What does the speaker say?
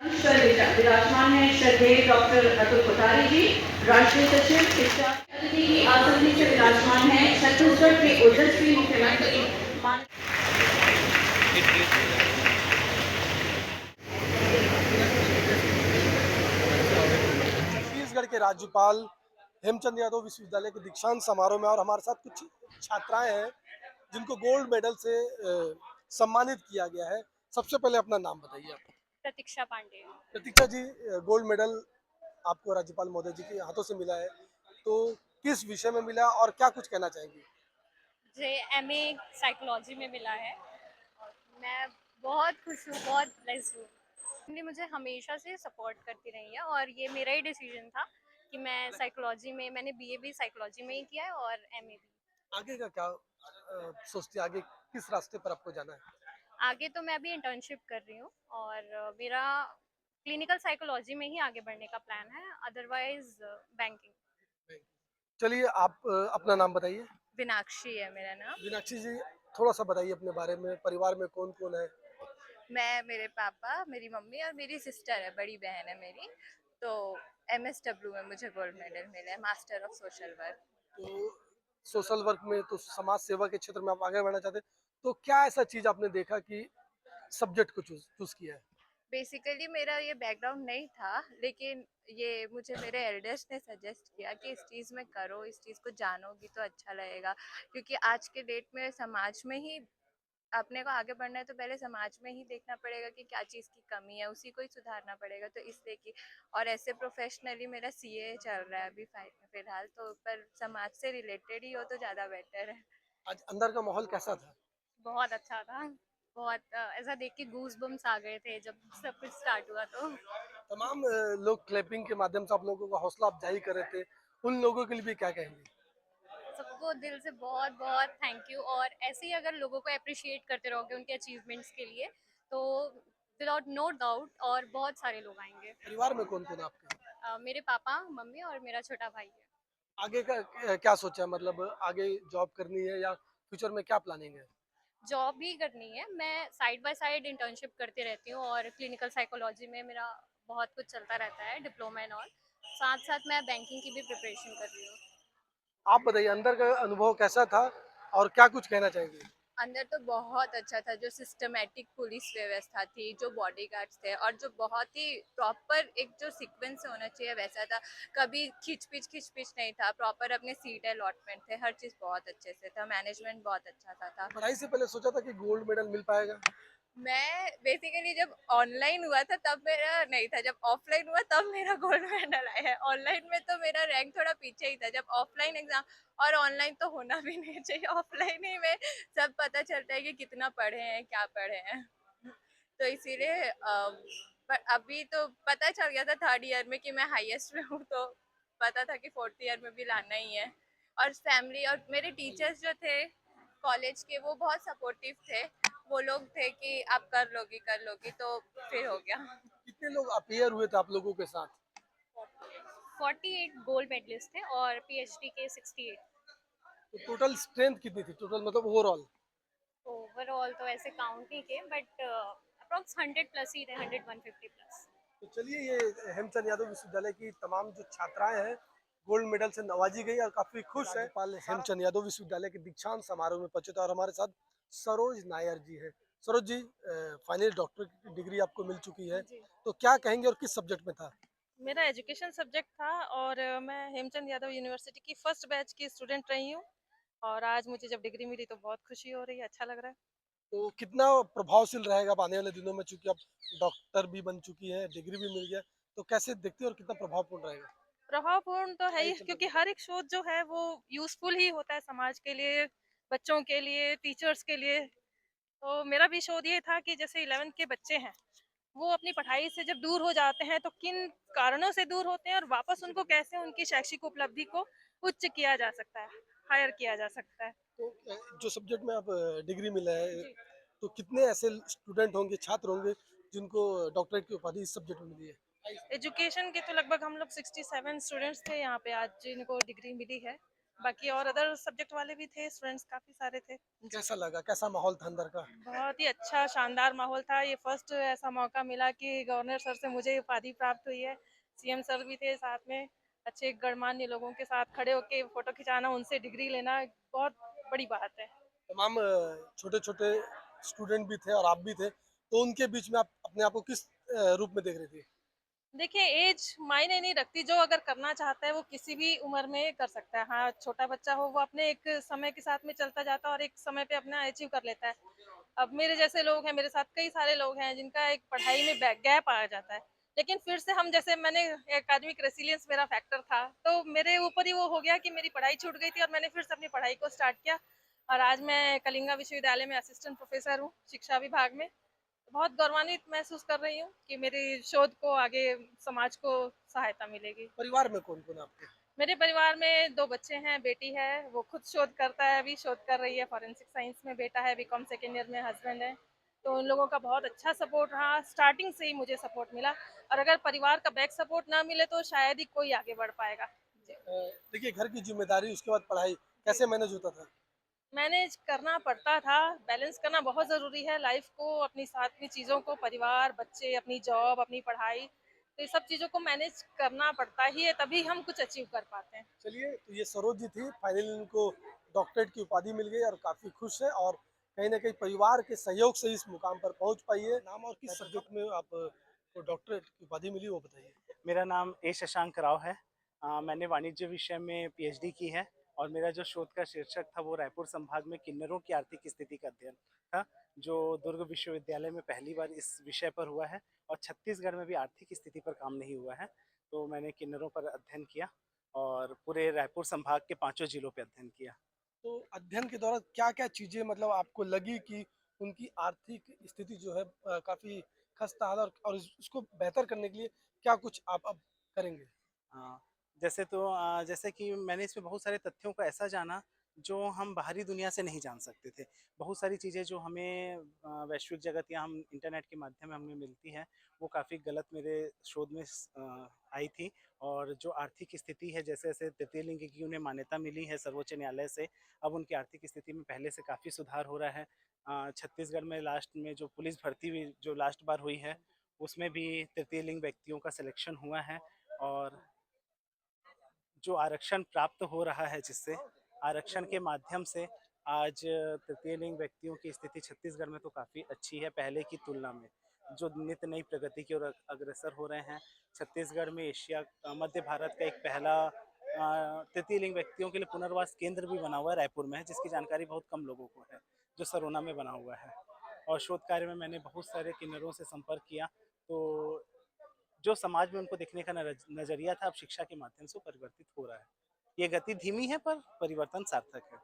पर विराजमान है श्रद्धेय डॉक्टर अतुल कोठारी जी, राष्ट्रीय सचिव शिक्षा। अतिथि की आसनी से विराजमान है छत्तीसगढ़ के ओजस्वी मुख्यमंत्री छत्तीसगढ़ के राज्यपाल हेमचंद यादव विश्वविद्यालय के दीक्षांत समारोह में, और हमारे साथ कुछ छात्राएं हैं जिनको गोल्ड मेडल से सम्मानित किया गया है। सबसे पहले अपना नाम बताइए आप। प्रतीक्षा पांडे। प्रतीक्षा जी, गोल्ड मेडल आपको राज्यपाल महोदय जी के हाथों से मिला है, तो किस विषय में मिला और क्या कुछ कहना चाहेंगे? मुझे एमए साइकोलॉजी में मिला है और मैं बहुत खुश हूँ, बहुत ब्लेस्ड हूँ। फैमिली मुझे हमेशा से सपोर्ट करती रही है और ये मेरा ही डिसीजन था कि मैं साइकोलॉजी में, मैंने बीए भी साइकोलॉजी में ही किया है और एमए भी। आगे का क्या सोचते हैं, आगे किस रास्ते पर आपको जाना है? आगे तो मैं अभी इंटर्नशिप कर रही हूँ और मेरा क्लिनिकल साइकोलॉजी में ही आगे बढ़ने का प्लान है, अदरवाइज बैंकिंग। चलिए आप अपना नाम बताइए। विनाक्षी है मेरा नाम। मीनाक्षी जी, थोड़ा सा बताइए अपने बारे में, परिवार में कौन कौन है? मैं, मेरे पापा, मेरी मम्मी और मेरी सिस्टर है, बड़ी बहन है मेरी। तो एमएसडब्ल्यू में मुझे गोल्ड मेडल मिला है, मास्टर ऑफ सोशल वर्क। तो सोशल वर्क में, तो समाज सेवा के क्षेत्र में आप आगे बढ़ना चाहते हैं, तो क्या ऐसा चीज आपने देखा कि सब्जेक्ट को चूज चूज किया है? बेसिकली मेरा ये बैकग्राउंड नहीं था, लेकिन ये मुझे मेरे एल्डर्स ने सजेस्ट किया कि इस चीज़ में करो, इस चीज़ को जानोगी तो अच्छा लगेगा। क्योंकि आज के डेट में समाज में ही अपने को आगे बढ़ना है, तो पहले समाज में ही देखना पड़ेगा कि क्या चीज़ की कमी है, उसी को ही सुधारना पड़ेगा। तो इसलिए कि और ऐसे प्रोफेशनली मेरा सीए चल रहा है अभी फिलहाल, तो पर समाज से रिलेटेड ही हो तो ज़्यादा बेटर है। आज अंदर का माहौल कैसा था? बहुत अच्छा था। बहुत ऐसा देख के गूज बम्स आ गए थे जब सब कुछ स्टार्ट हुआ तो। तमाम लोग क्लैपिंग के माध्यम से आप लोगों का हौसला अफजाई कर रहे थे, उन लोगों के लिए भी क्या कहेंगे? सबको दिल से बहुत बहुत थैंक यू, और ऐसे ही अगर लोगों को अप्रिशिएट करते रहोगे उनके अचीवमेंट्स के लिए, तो विदाउट नो डाउट और बहुत सारे लोग आएंगे। परिवार में कौन कौन है आपके? मेरे पापा, मम्मी और मेरा छोटा भाई है। आगे का क्या सोचा है, मतलब आगे जॉब करनी है या फ्यूचर में क्या प्लानिंग है? जॉब भी करनी है, मैं साइड बाय साइड इंटर्नशिप करती रहती हूँ और क्लिनिकल साइकोलॉजी में मेरा बहुत कुछ चलता रहता है, डिप्लोमा एंड ऑल। साथ साथ मैं बैंकिंग की भी प्रिपरेशन कर रही हूँ। आप बताइए अंदर का अनुभव कैसा था और क्या कुछ कहना चाहेंगे? अंदर तो बहुत अच्छा था, जो सिस्टमेटिक पुलिस व्यवस्था थी, जो बॉडीगार्ड्स थे, और जो बहुत ही प्रॉपर एक जो सीक्वेंस होना चाहिए वैसा था। कभी खिच पिच नहीं था, प्रॉपर अपने सीट अलॉटमेंट थे, हर चीज़ बहुत अच्छे से था, मैनेजमेंट बहुत अच्छा था। पढ़ाई से पहले सोचा था कि गोल्ड मेडल मिल पाएगा? मैं बेसिकली जब ऑनलाइन हुआ था तब मेरा नहीं था, जब ऑफलाइन हुआ तब मेरा गोल्ड मेडल आया है। ऑनलाइन में तो मेरा रैंक थोड़ा पीछे ही था, जब ऑफलाइन एग्जाम, और ऑनलाइन तो होना भी नहीं चाहिए, ऑफलाइन ही में सब पता चलता है कि कितना पढ़े हैं, क्या पढ़े हैं। तो इसीलिए पर अभी तो पता चल गया था थर्ड ईयर में कि मैं हाईएस्ट में हूँ, तो पता था कि फोर्थ ईयर में भी लाना ही है। और फैमिली और मेरे टीचर्स जो थे कॉलेज के, वो बहुत सपोर्टिव थे। वो लोग थे कि आप कर लोगी, तो फिर हो गया। कितने लोग अपेयर हुए थे आप लोगों के साथ? 48 गोल्ड मेडलिस्ट थे और पीएचडी के 68। तो टोटल स्ट्रेंथ कितनी थी, टोटल मतलब ओवरऑल? ओवरऑल तो ऐसे काउंट नहीं किए, बट अप्रॉक्स 100 प्लस ही थे, 100 150 प्लस। तो चलिए, ये हेमचंद यादव विश्वविद्यालय की तमाम जो छात्राएं हैं गोल्ड मेडल से नवाजी गई और काफी खुश है। राज्यपाल हेमचंद यादव विश्वविद्यालय के दीक्षांत समारोह में पहुंचे थे, और हमारे साथ सरोज नायर जी है। सरोज जी, फाइनल डॉक्टर की डिग्री आपको मिल चुकी है, जी, तो क्या कहेंगे और किस सब्जेक्ट में था? मेरा एजुकेशन सब्जेक्ट था और मैं हेमचंद यादव यूनिवर्सिटी की फर्स्ट बैच की स्टूडेंट रही हूँ। और आज मुझे जब डिग्री मिली तो बहुत खुशी हो रही है, अच्छा लग रहा है। तो कितना प्रभावशील रहेगा अब आने वाले दिनों में, चूंकि आप डॉक्टर भी बन चुकी हैं, डिग्री भी मिल गया, तो कैसे देखते हैं और कितना प्रभावपूर्ण रहेगा? प्रभावपूर्ण तो है आइए ही, चल क्योंकि रहा हर एक शोध जो है वो यूजफुल ही होता है समाज के लिए, बच्चों के लिए, टीचर्स के लिए। तो मेरा भी शोध ये था कि जैसे 11th के बच्चे हैं, वो अपनी पढ़ाई से जब दूर हो जाते हैं तो किन कारणों से दूर होते हैं, और वापस उनको कैसे उनकी शैक्षिक उपलब्धि को उच्च किया जा सकता है, हायर किया जा सकता है। तो जो सब्जेक्ट में आप डिग्री मिला है, जी, तो कितने ऐसे स्टूडेंट होंगे, छात्र होंगे जिनको डॉक्टरेट की उपाधि इस सब्जेक्ट में मिली है? एजुकेशन के तो लगभग हम लोग 67 स्टूडेंट्स थे यहाँ पे आज जिनको डिग्री मिली है। बाकी और अदर सब्जेक्ट वाले भी थे, स्टूडेंट्स काफ़ी सारे थे। कैसा लगा, कैसा माहौल था अंदर का? बहुत ही अच्छा शानदार माहौल था। ये फर्स्ट ऐसा मौका मिला कि गवर्नर सर से मुझे उपाधि प्राप्त हुई है। सीएम सर भी थे साथ में। अच्छे गणमान्य लोगों के साथ खड़े होके फ़ोटो खिंचाना, उनसे डिग्री लेना बहुत बड़ी बात है। तमाम छोटे-छोटे स्टूडेंट भी थे और आप भी थे, तो उनके बीच में आप अपने आप को किस रूप में देख रही थी? देखिए, ऐज मायने नहीं रखती, जो अगर करना चाहता है वो किसी भी उम्र में कर सकता है। हाँ, छोटा बच्चा हो वो अपने एक समय के साथ में चलता जाता है और एक समय पे अपना अचीव कर लेता है। अब मेरे जैसे लोग हैं, मेरे साथ कई सारे लोग हैं जिनका एक पढ़ाई में गैप आ जाता है। लेकिन फिर से हम जैसे मैंने एकेडमिक रेसिलियंस मेरा फैक्टर था, तो मेरे ऊपर ही वो हो गया कि मेरी पढ़ाई छूट गई थी और मैंने फिर से अपनी पढ़ाई को स्टार्ट किया और आज मैं कलिंगा विश्वविद्यालय में असिस्टेंट प्रोफेसर हूँ, शिक्षा विभाग में। बहुत गौरवान्वित महसूस कर रही हूँ कि मेरी शोध को आगे समाज को सहायता मिलेगी। परिवार में कौन-कौन आपके? मेरे परिवार में 2 बच्चे हैं, बेटी है, वो खुद शोध करता है, अभी शोध कर रही है फॉरेंसिक साइंस में, बेटा है बीकॉम सेकंड ईयर में, हस्बैंड है। तो उन लोगों का बहुत अच्छा सपोर्ट रहा, स्टार्टिंग से ही मुझे सपोर्ट मिला और अगर परिवार का बैक सपोर्ट ना मिले तो शायद ही कोई आगे बढ़ पाएगा। जी। देखिए घर की ज़िम्मेदारी उसके बाद पढ़ाई, कैसे मैनेज होता था? मैनेज करना पड़ता था, बैलेंस करना बहुत ज़रूरी है लाइफ को, अपनी साथ की चीज़ों को, परिवार, बच्चे, अपनी जॉब, अपनी पढ़ाई, तो ये सब चीज़ों को मैनेज करना पड़ता ही है, तभी हम कुछ अचीव कर पाते हैं। चलिए, तो ये सरोज जी थी, फाइनली उनको डॉक्टरेट की उपाधि मिल गई और काफ़ी खुश है और कहीं न कहीं परिवार के सहयोग से इस मुकाम पर पहुँच पाई है। नाम और किस सब्जेक्ट में आप को डॉक्टरेट की उपाधि मिली वो बताइए? मेरा नाम ए शशांक राव है। मैंने वाणिज्य विषय में पीएचडी की है और मेरा जो शोध का शीर्षक था वो रायपुर संभाग में किन्नरों की आर्थिक स्थिति का अध्ययन था, जो दुर्ग विश्वविद्यालय में पहली बार इस विषय पर हुआ है और छत्तीसगढ़ में भी आर्थिक स्थिति पर काम नहीं हुआ है। तो मैंने किन्नरों पर अध्ययन किया और पूरे रायपुर संभाग के 5 जिलों पे अध्ययन किया। तो अध्ययन के दौरान क्या-क्या चीज़ें मतलब आपको लगी कि उनकी आर्थिक स्थिति जो है काफ़ी खस्ता-हाल और उसको बेहतर करने के लिए क्या कुछ आप अब करेंगे? हाँ, जैसे कि मैंने इसमें बहुत सारे तथ्यों को ऐसा जाना जो हम बाहरी दुनिया से नहीं जान सकते थे। बहुत सारी चीज़ें जो हमें वैश्विक जगत या हम इंटरनेट के माध्यम में हमें मिलती हैं, वो काफ़ी गलत मेरे शोध में आई थी और जो आर्थिक स्थिति है जैसे-जैसे तृतीय लिंग की उन्हें मान्यता मिली है सर्वोच्च न्यायालय से, अब उनकी आर्थिक स्थिति में पहले से काफ़ी सुधार हो रहा है। छत्तीसगढ़ में लास्ट में जो पुलिस भर्ती हुई जो लास्ट बार हुई है, उसमें भी तृतीय लिंग व्यक्तियों का सिलेक्शन हुआ है और जो आरक्षण प्राप्त हो रहा है जिससे आरक्षण के माध्यम से आज तृतीय लिंग व्यक्तियों की स्थिति छत्तीसगढ़ में तो काफ़ी अच्छी है पहले की तुलना में, जो नित्य नई प्रगति की ओर अग्रसर हो रहे हैं। छत्तीसगढ़ में एशिया मध्य भारत का एक पहला तृतीय लिंग व्यक्तियों के लिए पुनर्वास केंद्र भी बना हुआ है रायपुर में है, जिसकी जानकारी बहुत कम लोगों को है, जो सरोना में बना हुआ है। और शोध कार्य में मैंने बहुत सारे किन्नरों से संपर्क किया, तो जो समाज में उनको देखने का नज़रिया था अब शिक्षा के माध्यम से परिवर्तित हो रहा है। ये गति धीमी है पर परिवर्तन सार्थक है।